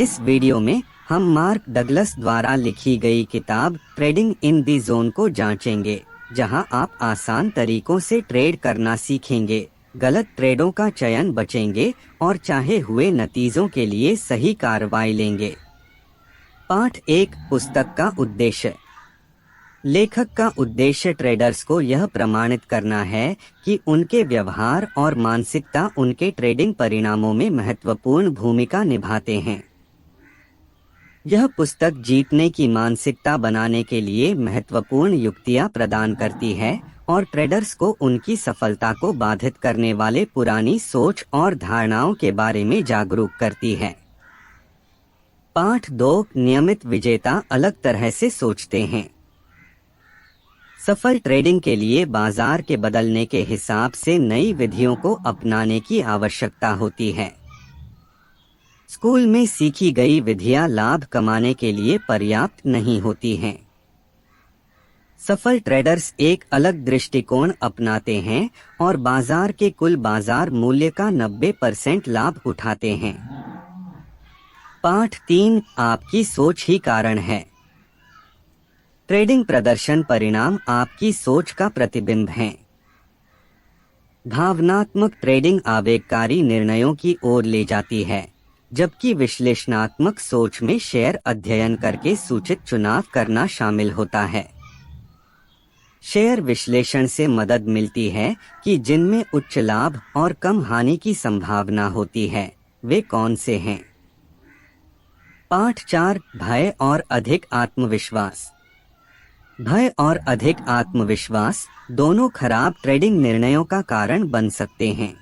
इस वीडियो में हम मार्क डगलस द्वारा लिखी गई किताब ट्रेडिंग इन दी जोन को जांचेंगे, जहां आप आसान तरीकों से ट्रेड करना सीखेंगे, गलत ट्रेडों का चयन बचेंगे और चाहे हुए नतीजों के लिए सही कार्रवाई लेंगे। पाठ 1 पुस्तक का उद्देश्य। लेखक का उद्देश्य ट्रेडर्स को यह प्रमाणित करना है कि उनके व्यवहार और मानसिकता उनके ट्रेडिंग परिणामों में महत्वपूर्ण भूमिका निभाते हैं। यह पुस्तक जीतने की मानसिकता बनाने के लिए महत्वपूर्ण युक्तियां प्रदान करती है और ट्रेडर्स को उनकी सफलता को बाधित करने वाले पुरानी सोच और धारणाओं के बारे में जागरूक करती है। पाठ 2 नियमित विजेता अलग तरह से सोचते हैं। सफल ट्रेडिंग के लिए बाजार के बदलने के हिसाब से नई विधियों को अपनाने की आवश्यकता होती है। स्कूल में सीखी गई विधियां लाभ कमाने के लिए पर्याप्त नहीं होती हैं। सफल ट्रेडर्स एक अलग दृष्टिकोण अपनाते हैं और बाजार के कुल बाजार मूल्य का 90% लाभ उठाते हैं। पाठ 3 आपकी सोच ही कारण है। ट्रेडिंग प्रदर्शन परिणाम आपकी सोच का प्रतिबिंब हैं। भावनात्मक ट्रेडिंग आवेगकारी निर्णयों की ओर ले जाती है, जबकि विश्लेषणात्मक सोच में शेयर अध्ययन करके सूचित चुनाव करना शामिल होता है। शेयर विश्लेषण से मदद मिलती है कि जिनमें उच्च लाभ और कम हानि की संभावना होती है, वे कौन से हैं। पाठ 4 भय और अधिक आत्मविश्वास। भय और अधिक आत्मविश्वास दोनों खराब ट्रेडिंग निर्णयों का कारण बन सकते हैं।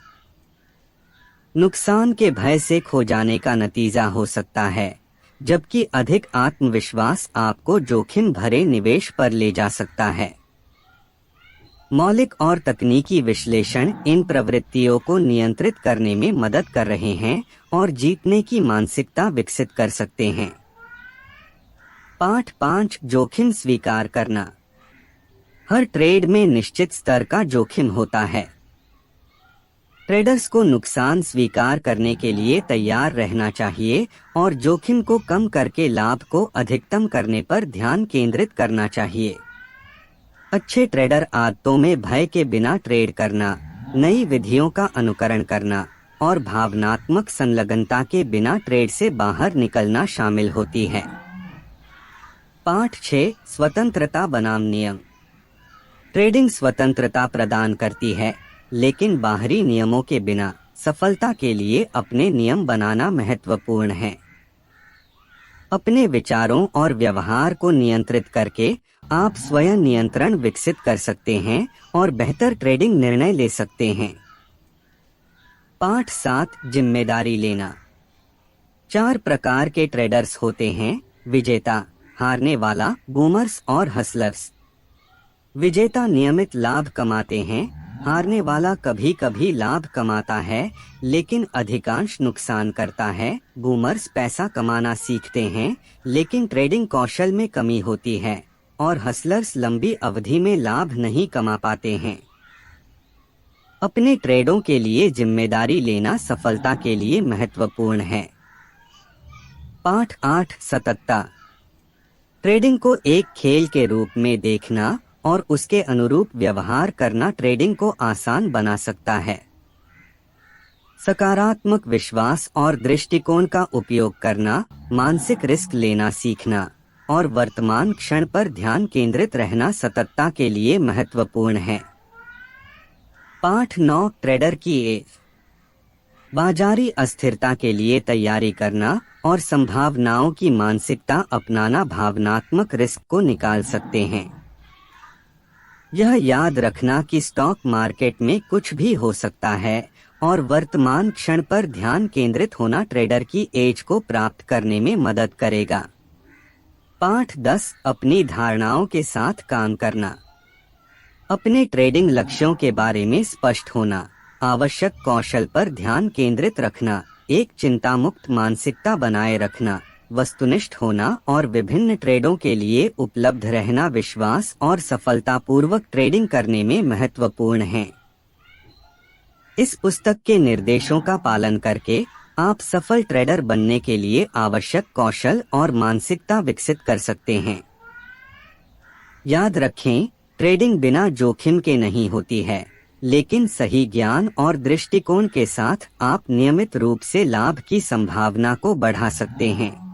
नुकसान के भय से खो जाने का नतीजा हो सकता है, जबकि अधिक आत्मविश्वास आपको जोखिम भरे निवेश पर ले जा सकता है। मौलिक और तकनीकी विश्लेषण इन प्रवृत्तियों को नियंत्रित करने में मदद कर रहे हैं और जीतने की मानसिकता विकसित कर सकते हैं। पाठ 5 जोखिम स्वीकार करना। हर ट्रेड में निश्चित स्तर का जोखिम होता है। ट्रेडर्स को नुकसान स्वीकार करने के लिए तैयार रहना चाहिए और जोखिम को कम करके लाभ को अधिकतम करने पर ध्यान केंद्रित करना चाहिए। अच्छे ट्रेडर आदतों में भय के बिना ट्रेड करना, नई विधियों का अनुकरण करना और भावनात्मक संलग्नता के बिना ट्रेड से बाहर निकलना शामिल होती है। पाठ 6 स्वतंत्रता बनाम नियम। ट्रेडिंग स्वतंत्रता प्रदान करती है, लेकिन बाहरी नियमों के बिना सफलता के लिए अपने नियम बनाना महत्वपूर्ण है। अपने विचारों और व्यवहार को नियंत्रित करके आप स्वयं नियंत्रण विकसित कर सकते हैं और बेहतर ट्रेडिंग निर्णय ले सकते हैं। पाठ 7 जिम्मेदारी लेना। 4 प्रकार के ट्रेडर्स होते हैं: विजेता, हारने वाला, बूमर्स और हसलर्स। विजेता नियमित लाभ कमाते हैं, हारने वाला कभी कभी लाभ कमाता है लेकिन अधिकांश नुकसान करता है। बूमर्स पैसा कमाना सीखते हैं लेकिन ट्रेडिंग कौशल में कमी होती है, और हसलर्स लंबी अवधि में लाभ नहीं कमा पाते हैं। अपने ट्रेडों के लिए जिम्मेदारी लेना सफलता के लिए महत्वपूर्ण है। पाठ 8 सततता। ट्रेडिंग को एक खेल के रूप में देखना और उसके अनुरूप व्यवहार करना ट्रेडिंग को आसान बना सकता है। सकारात्मक विश्वास और दृष्टिकोण का उपयोग करना, मानसिक रिस्क लेना सीखना और वर्तमान क्षण पर ध्यान केंद्रित रहना सततता के लिए महत्वपूर्ण है। पाठ 9 ट्रेडर की एज। बाजारी अस्थिरता के लिए तैयारी करना और संभावनाओं की मानसिकता अपनाना भावनात्मक रिस्क को निकाल सकते हैं। यह याद रखना कि स्टॉक मार्केट में कुछ भी हो सकता है और वर्तमान क्षण पर ध्यान केंद्रित होना ट्रेडर की एज को प्राप्त करने में मदद करेगा। पाठ 10 अपनी धारणाओं के साथ काम करना। अपने ट्रेडिंग लक्ष्यों के बारे में स्पष्ट होना, आवश्यक कौशल पर ध्यान केंद्रित रखना, एक चिंतामुक्त मानसिकता बनाए रखना, वस्तुनिष्ठ होना और विभिन्न ट्रेडों के लिए उपलब्ध रहना विश्वास और सफलतापूर्वक ट्रेडिंग करने में महत्वपूर्ण है। इस पुस्तक के निर्देशों का पालन करके आप सफल ट्रेडर बनने के लिए आवश्यक कौशल और मानसिकता विकसित कर सकते हैं। याद रखें, ट्रेडिंग बिना जोखिम के नहीं होती है, लेकिन सही ज्ञान और दृष्टिकोण के साथ आप नियमित रूप से लाभ की संभावना को बढ़ा सकते हैं।